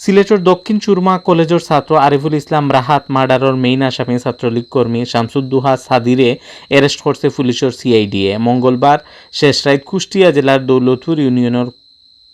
সিলেটের দক্ষিণ সুরমা কলেজের ছাত্র আরিফুল ইসলাম রাহাত মার্ডারের মেইন আসামি ছাত্রলীগ কর্মী শামসুদ্দোহা সাদিরে অ্যারেস্ট করছে পুলিশের সিআইডিএ। মঙ্গলবার শেষ রাত কুষ্টিয়া জেলার দৌলতপুর ইউনিয়নের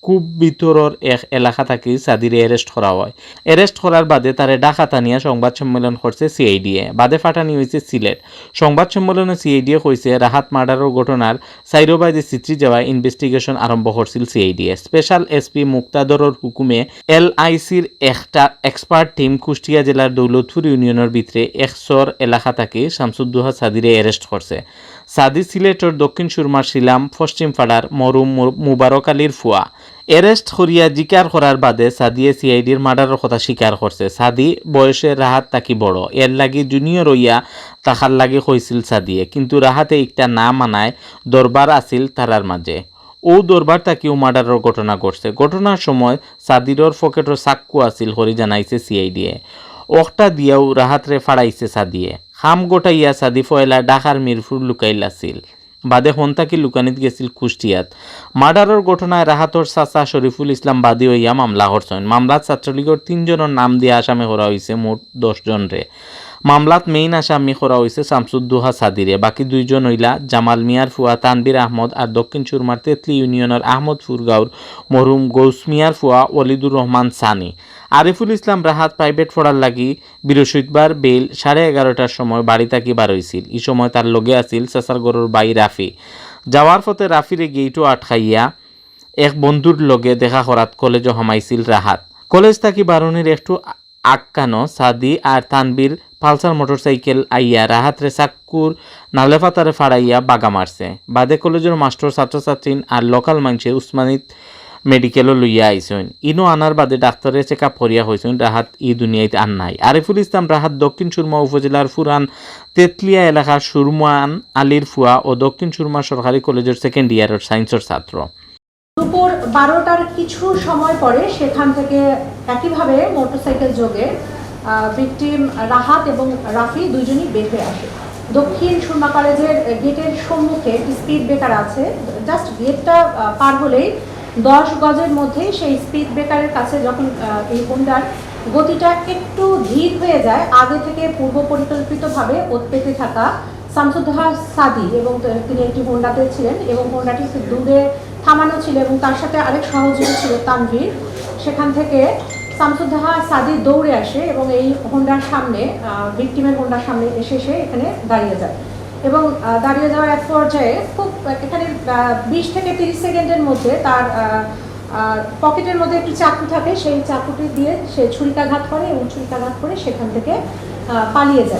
কূপ ভিতরের এক এলাকা থেকে সাদিরে অ্যারেস্ট করা হয়। অ্যারেস্ট করার বাদে তারে ঢাকা নিয়ে সংবাদ সম্মেলন করছে সিআইডিএ। বাদে ফাটানি হয়েছে সিলেট। সংবাদ সম্মেলনে সিআইডিএ কইছে রাহাত মার্ডারের ঘটনার সাইরোবাইদে চিত্রি যাওয়া ইনভেস্টিগেশন আরম্ভ করছিল সিআইডিএ। স্পেশাল এসপি মুক্তাদরের হুকুমে এলআইসির একটা এক্সপার্ট টিম কুষ্টিয়া জেলার দৌলতপুর ইউনিয়নের ভিতরে একশোর এলাকা থেকে শামসুদ্দোহা সাদিরে অ্যারেস্ট করছে। সাদি সিলেটের দক্ষিণ সুরমার শিলাম পশ্চিম ফাড়ার মরুম মুবারক আলীর ফুয়া। অ্যারেস্ট করিয়া জিকার করার বাদে সাদিয়ে সিআইডির মার্ডারের কথা স্বীকার করছে। সাদি বয়সে রাহাত তাকি বড়, এর লাগি জুনিয়র হইয়া তাহার লাগি হয়েছিল সাদিয়ে, কিন্তু রাহাতে একটা না মানায় দরবার আসিল তারার মাঝে। ও দরবার তাকিও মার্ডারের ঘটনা ঘটছে। ঘটনার সময় সাদিরর পকেটের চাক্কু আসিল হরি জানাইছে সিআইডিএ। ওকটা দিয়াও রাহাতরে ফাড়াইছে সাদিয়ে। খাম গোটাইয়া সাদি ফয়লা ঢাকার মিরপুর লুকাইল আসিল, বাদে হন্তাকি লুকানিত গেছিল কুষ্টিয়াত। মার্ডারের ঘটনায় রাহাতর চাচা শরীফুল ইসলাম বাদী হইয়া মামলা করছেন। মামলাত ছাত্রলীগের 3 জনের নাম দিয়ে আসামি করা হয়েছে, মোট 10 জনরে। মামলাত মেইন আসামি করা হয়েছে শামসুদ্দোহা সাদিরে। বাকি 2 জন হইলা জামাল মিয়ার ফুয়া তানবির আহমদ আর দক্ষিণ সুরমার তেতলি ইউনিয়নের আহমদপুর গাঁওর মরহুম গৌস মিয়ার ফুয়া ওয়ালিদুর রহমান সানি। আরিফুল ইসলাম রাহাত প্রাইভেট পড়ার লাগি বৃহস্পতিবার বেল 11:30টার সময় বাড়ি থাকি বার হইছিল। এই সময় তার লগে আছিল চাচার গরুর বাই রাফি। যাওয়ার পথে রাফিরে গেইটও আটকাইয়া এক বন্ধুর লগে দেখা করাত কলেজও হামাইছিল রাহাত। কলেজ থাকি বারণের একটু আটকানো সাদি আর তানবির পালসার মোটরসাইকেল আইয়া রাহাতরে চাক্কুর নালেফাতারে ফাড়াইয়া বাগা মারছে। বাদে কলেজের মাস্টার ছাত্রছাত্রী আর লোকাল মানুষে উসমানিত মেডিকেলও লইয়া আইসেন। ইনো আনার বাদে ডাক্তারে চেক আপ করিয়া হয়েছেন রাহাত ই দুনিয়াতে আর নাই। আরিফুল ইসলাম রাহাত দক্ষিণ সুরমা উপজেলার ফুরান তেতলিয়া এলাকার সুরমান আলীর ফুয়া ও দক্ষিণ সুরমা সরকারি কলেজের 2nd ইয়ারের সায়েন্সের ছাত্র। দুপুর 12টার কিছু সময় পরে সেখান থেকে একইভাবে মোটরসাইকেল যোগে ভিকটিম রাহাত এবং রাফি দুজনই বের হয়ে আসে। দক্ষিণ সুরমা কলেজের গেটের সম্মুখে স্পিড ব্রেকার আছে, জাস্ট গেটটা পার হলেই 10 গজের মধ্যেই সেই স্পিড ব্রেকারের কাছে যখন এই হোন্ডার গতিটা একটু ধীর হয়ে যায়, আগে থেকে পূর্ব পরিকল্পিতভাবে ওত পেতে থাকা শামসুদ্দোহা সাদি এবং তিনি একটি হোন্ডাতে ছিলেন এবং হোন্ডাটি দূরে থামানো ছিল এবং তার সাথে আরেক সহযোগী ছিল তানভীর। সেখান থেকে শামসুদ্দোহা সাদি দৌড়ে আসে এবং এই হোন্ডার সামনে ভিকটিমের হোন্ডার সামনে এসে সে এখানে দাঁড়িয়ে যায় এবং দাঁড়িয়ে যাওয়ার এক পর্যায়ে খুব এখানে 20 থেকে 30 সেকেন্ডের মধ্যে তার পকেটের মধ্যে একটি চাকু থাকে, সেই চাকুটি দিয়ে সে ছুরিকাঘাত করে এবং ছুরিকাঘাত করে সেখান থেকে পালিয়ে যায়।